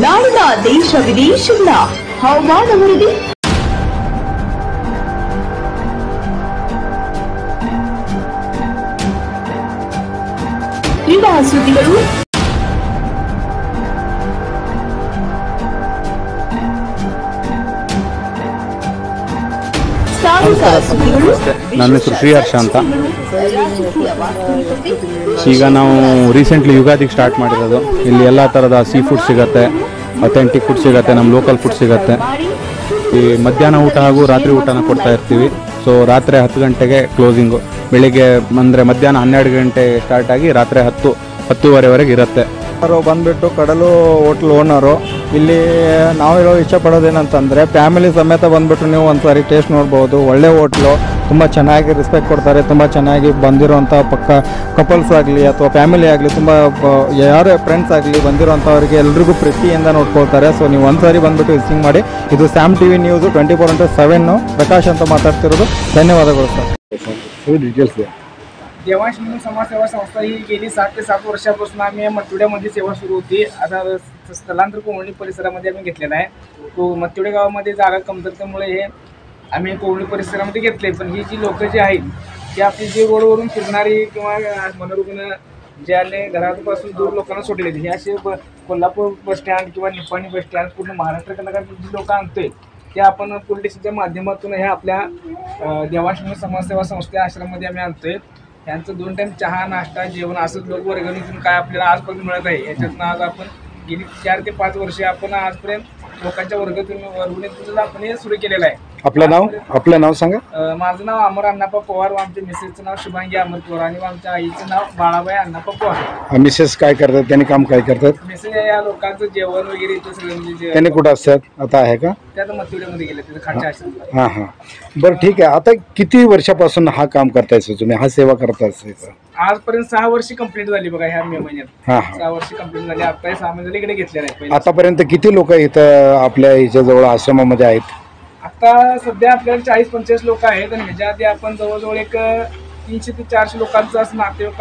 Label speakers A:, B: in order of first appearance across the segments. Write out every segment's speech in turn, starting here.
A: ನಾಡಿನ ದೇಶ ವಿದೇಶಗಳ ಹವಾಮಾನ ವರದಿ, ಕ್ರೀಡಾ ಸುದ್ದಿಗಳು,
B: ನನ್ನ ಹೆಸರು ಶ್ರೀಹರ್ಷ ಅಂತ. ಈಗ ನಾವು ರೀಸೆಂಟ್ಲಿ ಯುಗಾದಿಗೆ ಸ್ಟಾರ್ಟ್ ಮಾಡಿರೋದು. ಇಲ್ಲಿ ಎಲ್ಲ ಥರದ ಸೀ ಫುಡ್ ಸಿಗುತ್ತೆ, ಅಥೆಂಟಿಕ್ ಫುಡ್ ಸಿಗುತ್ತೆ, ನಮ್ಮ ಲೋಕಲ್ ಫುಡ್ ಸಿಗುತ್ತೆ. ಈ ಮಧ್ಯಾಹ್ನ ಊಟ ಹಾಗೂ ರಾತ್ರಿ ಊಟನ ಕೊಡ್ತಾ ಇರ್ತೀವಿ. ಸೊ ರಾತ್ರಿ 10 ಗಂಟೆಗೆ ಕ್ಲೋಸಿಂಗು, ಬೆಳಿಗ್ಗೆ ಅಂದರೆ ಮಧ್ಯಾಹ್ನ 12 ಗಂಟೆ ಸ್ಟಾರ್ಟ್ ಆಗಿ ರಾತ್ರಿ 10-10:30ವರೆಗೆ ಇರುತ್ತೆ.
C: ಬಂದ್ಬಿಟ್ಟು ಕಡಲು ಹೋಟ್ಲ್ ಓನರು. ಇಲ್ಲಿ ನಾವು ಹೇಳೋ ಇಷ್ಟಪಡೋದೇನಂತಂದರೆ ಫ್ಯಾಮಿಲಿ ಸಮೇತ ಬಂದುಬಿಟ್ಟು ನೀವು ಒಂದು ಸಾರಿ ಟೇಸ್ಟ್ ನೋಡ್ಬೋದು. ಒಳ್ಳೆ ಹೋಟ್ಲು, ತುಂಬ ಚೆನ್ನಾಗಿ ರೆಸ್ಪೆಕ್ಟ್ ಕೊಡ್ತಾರೆ. ತುಂಬ ಚೆನ್ನಾಗಿ ಬಂದಿರೋಂಥ ಕಪಲ್ಸ್ ಆಗಲಿ ಅಥವಾ ಫ್ಯಾಮಿಲಿ ಆಗಲಿ, ತುಂಬ ಯಾರೇ ಫ್ರೆಂಡ್ಸ್ ಆಗಲಿ ಬಂದಿರೋಂಥವ್ರಿಗೆ ಎಲ್ರಿಗೂ ಪ್ರೀತಿಯಿಂದ ನೋಡ್ಕೊಳ್ತಾರೆ. ಸೊ ನೀವು ಒಂದು ಸಾರಿ ಬಂದುಬಿಟ್ಟು ವಿಸಿಟಿಂಗ್ ಮಾಡಿ. ಇದು Sam TV news 24x7 Prakash ಅಂತ ಮಾತಾಡ್ತಿರೋದು. ಧನ್ಯವಾದಗಳು ಸರ್.
B: ಡೀಟೇಲ್ಸ್
D: देवांश म्हणून समाजसेवा संस्था ही गेली 7 ते 7 वर्षापासून आम्ही मतिवड्यामध्ये सेवा सुरू होती. आता स्थलांतर कोवळी परिसरामध्ये आम्ही घेतलेला आहे. मतिवडे गावामध्ये जागा कमतरतेमुळे हे आम्ही कोवळी परिसरामध्ये घेतले. पण ही जी लोक जी आहेत ती आपली जी रोडवरून फिरणारी किंवा मनोरुग्ण जे आले घरापासून दूर लोकांना सोडले, हे असे कोल्हापूर बस स्टँड किंवा निपाणी बस स्टँड पूर्ण महाराष्ट्राकडे जी लोक आणतोय ते आपण पोलीस स्टेशनच्या माध्यमातून हे आपल्या देवांश म्हणून समाजसेवा संस्थे आश्रममध्ये आम्ही आणतोय. यांचं 2 टाइम चहा, नाश्ता, जेवण असंच लोक वर्गणीतून काय आपल्याला आजपर्यंत मिळत आहे. याच्यातून आज आपण गेली 4 ते 5 वर्षे आपण आजपर्यंत लोकांच्या वर्गणीतून आपण हे सुरू केलेलं आहे.
B: आपलं नाव सांगा.
D: माझं नाव अमर अण्णाप्पा पवार, आमच्या मिसेसचं नाव शुभांगी अमर पवार आणि आमच्या आईचं नाव बाळाबाई अण्णाप्पा पवार.
B: मिसेस काय करतात, त्यांनी काम काय करतात?
D: मिसेस या लोकांचं जेवण वगैरे इथं सगळं म्हणजे
B: त्यांनी कुठं असतात आता, आहे का?
D: ते आता मतिवड्यामध्ये गेले, तिथं खालच्या आश्रमात.
B: हां हां, बरं ठीक आहे. आता किती वर्षापासून हा काम करतायचं तुम्ही, हा सेवा करतायचं?
D: आजपर्यंत 6 वर्ष कंप्लीट झाली बघा ह्या मे महिन्यात.
B: हां
D: 6 वर्ष कंप्लीट झाली. आता 6 महिने इकडे घेतलेले आहेत.
B: आतापर्यंत किती लोक इथं आपल्या ह्याच्याजवळ आश्रमामध्ये आहेत?
D: आता सध्या आपल्याला 40-45 लोक आहेत आणि ह्याच्या आधी आपण जवळजवळ एक 300 ते 400 लोकांचं असं नातेवाईक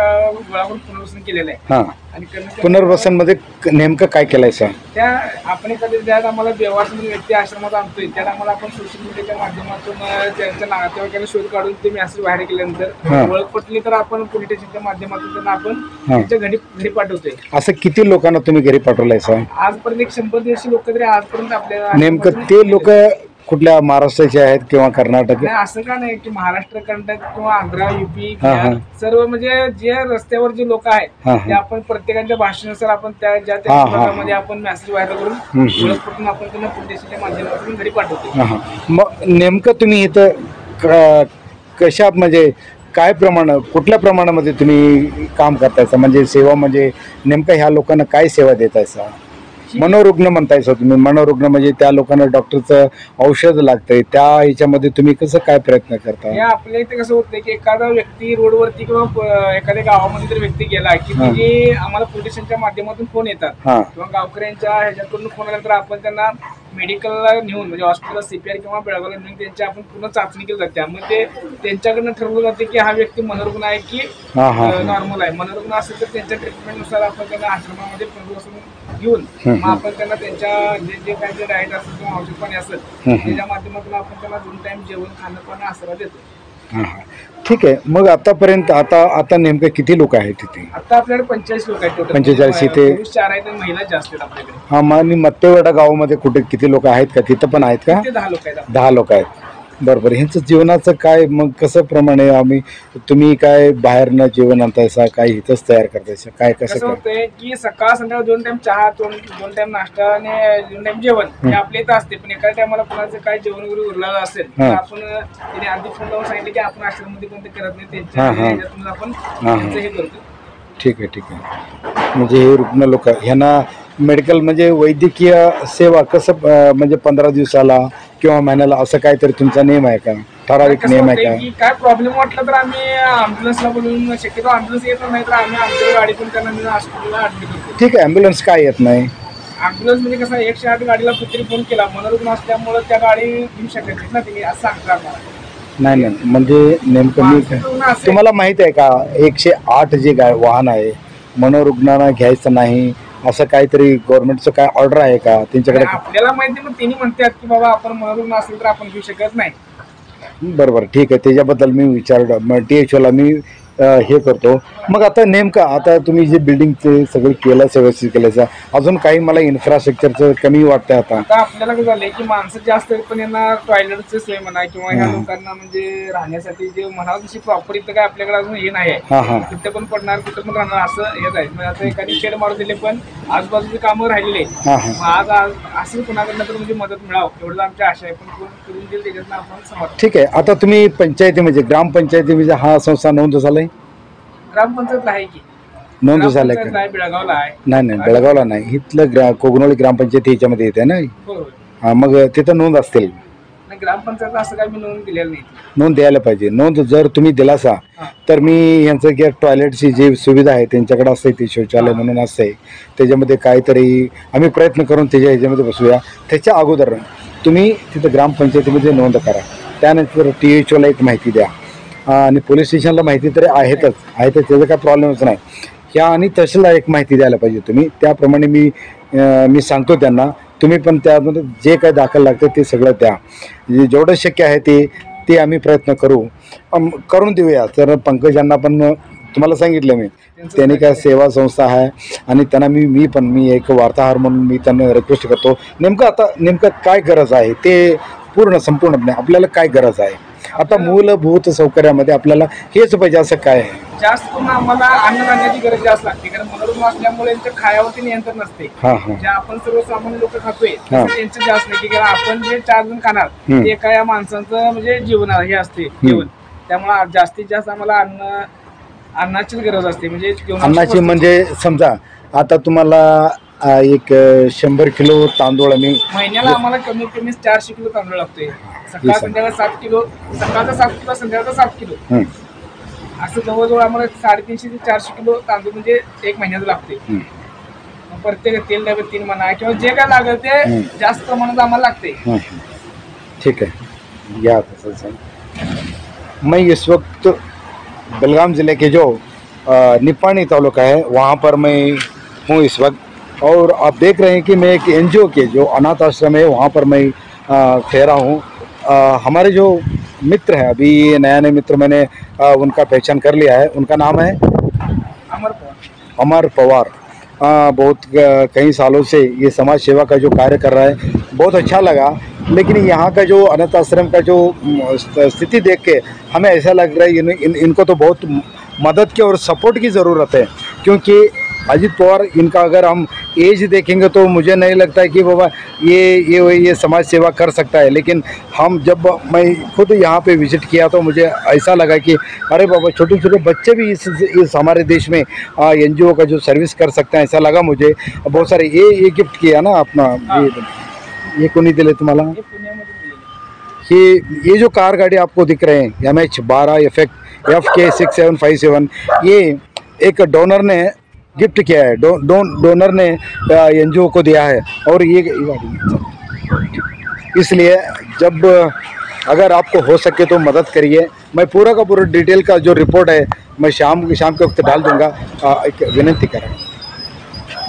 D: गोळावरून पुनर्वसन केलेलं आहे.
B: हां,
D: आणि
B: पुनर्वसन मध्ये नेमकं काय केलंय सर?
D: त्या आपण एखाद्या ज्यात आम्हाला देवास व्यक्ती आश्रमात आणतोय त्याला आम्हाला आपण सोशल मीडियाच्या माध्यमातून त्यांच्या नातेवाईकाला शोध काढून ते मेसेज बाहेर केल्यानंतर ओळख पटली तर आपण पोलीस स्टेशनच्या माध्यमातून त्यांना आपण त्यांच्या घरी पाठवतोय.
B: असं किती लोकांना तुम्ही घरी पाठवलंय सर?
D: आजपर्यंत 100-150 लोक तरी आजपर्यंत आपल्याला.
B: नेमकं ते लोक कुठल्या महाराष्ट्राचे आहेत किंवा कर्नाटक?
D: असं का नाही की महाराष्ट्र, कर्नाटक किंवा आंध्रा, युपी, सर्व म्हणजे जे रस्त्यावर जे लोक आहेत ते आपण प्रत्येकाच्या भाषेनुसार आपण त्या ज्या भागामध्ये आपण मेसेज व्हायरल करून ओळख पटून आपण त्यांना पोलीस स्टेशनच्या माध्यमातून घरी पाठवतो.
B: मग नेमकं तुम्ही इथं कशा म्हणजे काय प्रमाण, कुठल्या प्रमाणामध्ये तुम्ही काम करतायचा, म्हणजे सेवा म्हणजे नेमकं ह्या लोकांना काय सेवा देतायचा? मनोरुग्ण म्हणतायचा तुम्ही. मनोरुग्ण म्हणजे त्या लोकांना डॉक्टरचं औषध लागतंय, त्या ह्याच्यामध्ये तुम्ही कसं काय प्रयत्न करता?
D: हे आपल्या इथे कसं होतंय की एखादा व्यक्ती रोडवरती किंवा एखाद्या गावामध्ये जर व्यक्ती गेला की म्हणजे आम्हाला पोलीस स्टेशनच्या माध्यमातून फोन येतात किंवा गावकऱ्यांच्या ह्याच्याकडून फोन आल्यानंतर आपण त्यांना मेडिकलला नेऊन म्हणजे हॉस्पिटल, CPR किंवा बेळगावला नेऊन त्यांची आपण पूर्ण चाचणी केली जाते. त्यामुळे त्यांच्याकडनं ठरवलं जाते की हा व्यक्ती मनोरुग्ण आहे की नॉर्मल आहे. मनोरुग्ण असेल तर त्यांच्या ट्रीटमेंटनुसार आपण त्यांना आश्रमामध्ये पुनर्वसन घेऊन मग आपण त्यांना त्यांच्या जे काय जे डाएट असेल किंवा औषध पाणी असेल त्याच्या माध्यमातून आपण त्यांना 2 टाइम जेवण, खाणं, पाणी आसरा देतो.
B: ठीक आहे. मग आतापर्यंत आता नेमकं किती लोक आहेत तिथे?
D: आता आपल्याकडे 45 लोक आहेत टोटल.
B: 45 इथे
D: 4 आहेत आणि महिला जास्त आहेत आपल्याकडे.
B: हा, मग आणि मत्तेवाडा गावामध्ये कुठे किती लोक आहेत का? तिथं पण आहेत का?
D: 10 लोक आहेत.
B: 10 लोक आहेत. बरोबर. ह्यांचं जीवनाचं काय मग कसं प्रमाणे तुम्ही काय बाहेरनं जेवण आणतायसा, काय इथंच तयार करतायसा, काय कसं
D: होतंय की सकाळ संध्याकाळ 2 टाइम चहा, 2 टाइम नाश्ता आणि 2 टाइम जेवण हे आपल्या इथं असते. पण एका टायमाला कोणाचं काय जेवण वगैरे उरलेलं असेल तर आपण त्याने आधी फोन लावून सांगितलं की आपण आश्रममध्ये कोणते करत नाही, त्यांच्या ह्याच्यातून आपण त्यांचं हे करतो.
B: ठीक आहे, ठीक आहे. म्हणजे हे रुग्ण लोक ह्यांना मेडिकल म्हणजे वैद्यकीय सेवा कसं म्हणजे 15 दिवसाला किंवा महिन्याला असं काहीतरी तुमचा नियम आहे का, ठराविक नियम आहे का?
D: काय प्रॉब्लेम वाटला तर आम्ही ॲम्ब्युलन्सला बोलून, शक्यतो ॲम्ब्युलन्स येत नाही तर आम्ही आमच्या गाडीतून त्यांना हॉस्पिटलला ॲडमिट करतो.
B: ठीक आहे. ॲम्ब्युलन्स काय येत नाही?
D: ॲम्ब्युलन्स म्हणजे कसं 108 गाडीला कुठेतरी फोन केला मनोरुग्ण असल्यामुळे त्या गाडी घेऊ शकत नाही ना तिने असं सांगतात मला.
B: नाही म्हणजे नेमकं मी तुम्हाला माहित आहे का 108 जे वाहन आहे मनोरुग्णांना घ्यायचं नाही
E: असं काहीतरी गव्हर्नमेंटचं काय ऑर्डर आहे का त्यांच्याकडे?
D: आपल्याला माहिती, मग त्यांनी म्हणतात की बाबा आपण मनोरुग्ण असेल तर आपण घेऊ शकत नाही.
E: बरोबर, ठीक आहे, त्याच्याबद्दल मी विचारलं, मग THOला मी हे करतो. मग आता नेमकं आता तुम्ही जे बिल्डिंगचे सगळं केलं, व्यवस्थित केल्याचं, अजून काही मला इन्फ्रास्ट्रक्चरचं कमी वाटतं आता?
D: आता आपल्याला काय झालंय की माणसं जास्त आहेत, पण यांना टॉयलेटची सोय म्हणा किंवा ह्या लोकांना म्हणजे राहण्यासाठी जे म्हणावं तशी प्रॉपर इथं काय आपल्याकडे अजून हे नाही आहे. कुठे पण पडणार, कुठे पण राहणार असं हेच आहे. म्हणजे आता एखादी शेड मारून दिले, पण आजूबाजूची कामं राहिलेली आहेत. आज असेल कुणाकडनं तर म्हणजे मदत मिळावं एवढं आमची आशा आहे, पण कोण करून देईल त्याच्यातनं आपण समज.
E: ठीक आहे. आता तुम्ही पंचायतीमध्ये, ग्रामपंचायतीमध्ये हा संस्था नोंद झालाय?
D: ग्रामपंचायत आहे की
E: नोंद झालाय का?
D: बेळगावला आहे.
E: नाही, बेळगावला नाही, इथलं कोगनोळी ग्रामपंचायत ह्याच्यामध्ये येते ना.
D: बरोबर.
E: मग तिथं नोंद असतील.
D: ग्रामपंचायत असं काय मी नोंद दिलेलं नाही.
E: नोंद द्यायला पाहिजे. नोंद जर तुम्ही दिलासा तर मी यांचं की टॉयलेटची जी सुविधा आहे त्यांच्याकडे असते, ती शौचालय म्हणून असते, त्याच्यामध्ये काहीतरी आम्ही प्रयत्न करून त्याच्या ह्याच्यामध्ये बसूया. त्याच्या अगोदर तुम्ही तिथं ग्रामपंचायतीमध्ये नोंद करा. त्यानंतर THOला एक माहिती द्या आणि पोलीस स्टेशनला माहिती तरी आहेतच, त्याचा काय प्रॉब्लेमच नाही. ह्या आणि तहसीलला एक माहिती द्यायला पाहिजे तुम्ही. त्याप्रमाणे मी सांगतो त्यांना, तुम्ही पण त्यामध्ये जे काही दाखल लागतं ते सगळं द्या. जेवढं शक्य आहे ते आम्ही प्रयत्न करून देऊया. तर पंकजांना पण तुम्हाला सांगितलं मी, त्यांनी काय सेवा संस्था आहे आणि त्यांना मी एक वार्ताहर म्हणून मी त्यांना रिक्वेस्ट करतो, नेमकं काय गरज आहे ते संपूर्णपणे आपल्याला काय गरज आहे. आता मूलभूत सौकर्यामध्ये आपल्याला हेच पाहिजे असं काय आहे?
D: जास्त करून आम्हाला अन्नधान्याची गरज जास्त लागते, कारण मनोरुग्ण असल्यामुळे त्यांच्या खायावरती नियंत्रण नसते. जे आपण सर्वसामान्य लोक खातोय त्यांचं जास्त नाही, कारण आपण जे 4 जण खाणार ते एका या माणसांचं म्हणजे जीवन हे असते जेवण. त्यामुळे जास्तीत जास्त आम्हाला अन्नाचीच गरज असते. म्हणजे
E: अन्नाची म्हणजे समजा आता तुम्हाला एक 100 किलो तांदूळ
D: महिन्याला आम्हाला कमीत कमी 400 किलो तांदूळ लागतोय. सकाळ संध्याकाळ 7 किलो, सकाळचा 7 किलो, संध्याकाळचा 7 किलो, असं जवळजवळ आम्हाला 350 ते 400 किलो तांदूळ म्हणजे एक महिन्याचं लागते. प्रत्येक तेल डबे 3 म्हणा किंवा जे काय लागेल ते जास्त प्रमाणात आम्हाला लागते.
E: ठीक है, या मैं इस वक्त बेलगाम ज़िले के जो निपानी तालुका है वहाँ पर मैं हूँ इस वक्त, और आप देख रहे हैं कि मैं एक NGO के जो अनाथ आश्रम है वहाँ पर मैं ठहरा हूँ. हमारे जो मित्र हैं, अभी नए मित्र मैंने उनका पहचान कर लिया है. उनका नाम है अमर पवार. बहुत कई सालों से ये समाज सेवा का जो कार्य कर रहा है, बहुत अच्छा लगा. लेकिन यहाँ का जो अनाथ आश्रम का जो स्थिति देख के हमें ऐसा लग रहा है इनको तो बहुत मदद की और सपोर्ट की ज़रूरत है. क्योंकि अजित पवार, इनका अगर हम एज देखेंगे तो मुझे नहीं लगता है कि बाबा ये समाज सेवा कर सकता है. लेकिन जब मैं खुद यहाँ पे विज़िट किया तो मुझे ऐसा लगा कि अरे बाबा, छोटे छोटे बच्चे भी इस हमारे देश में NGO का जो सर्विस कर सकते हैं, ऐसा लगा मुझे. बहुत सारे ये गिफ्ट किया ना अपना, ये कोनी दिले तुम्हाला? ये जो कार गाड़ी आपको दिख रहे हैं MH12 FK6757, ये एक डोनर ने गिफ्ट किया है. डोनर ने NGO को दिया है. और ये इसलिए जब अगर आपको हो सके तो मदद करिए. मैं पूरा का पूरा डिटेल का जो रिपोर्ट है मैं शाम के वक्त डाल दूंगा. एक विनंती करें,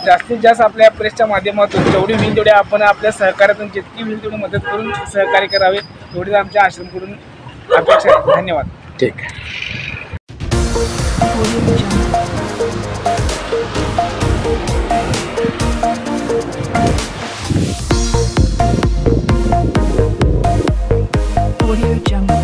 D: जास्तीत जास्त आपल्या प्रेसच्या माध्यमातून जेवढी होईल तेवढी आपण आपल्या सहकार्यातून जितकी होईल तेवढी मदत करून सहकार्य करावे, एवढीच आमच्या आश्रमकडून अपेक्षा आहे. धन्यवाद.
E: ठीक.
F: Audio Jungle.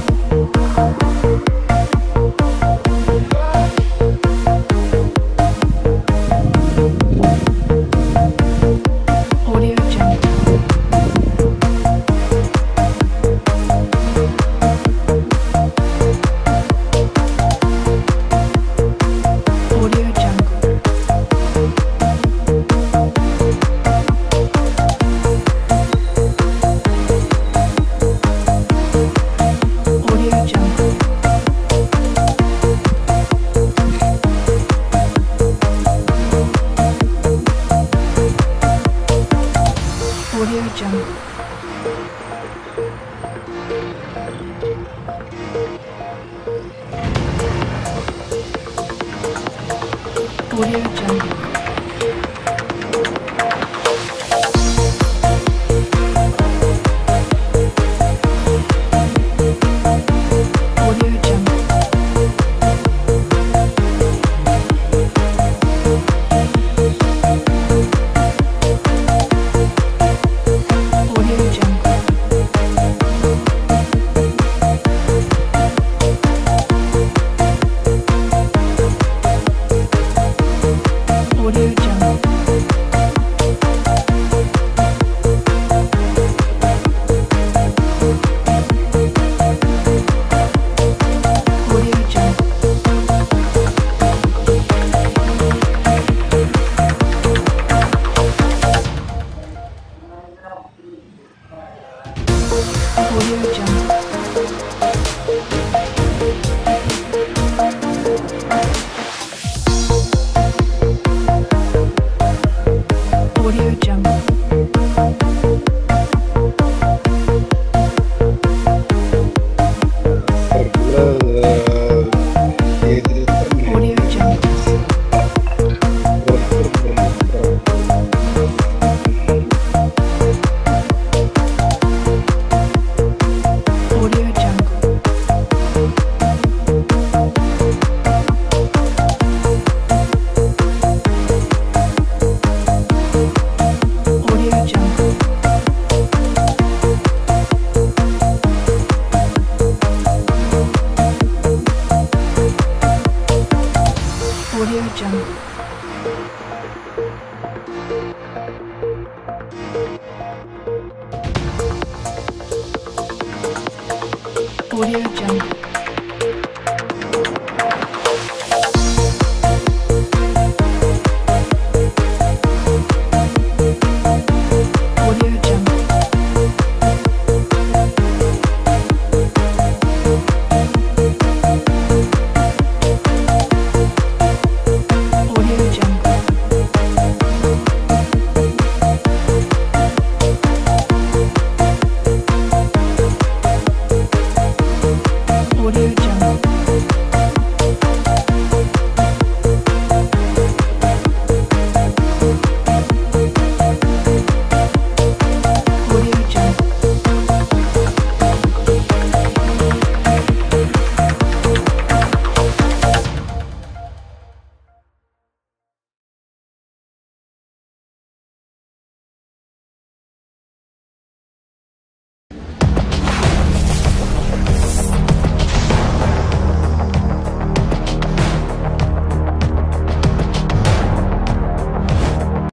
F: Audio Jungle.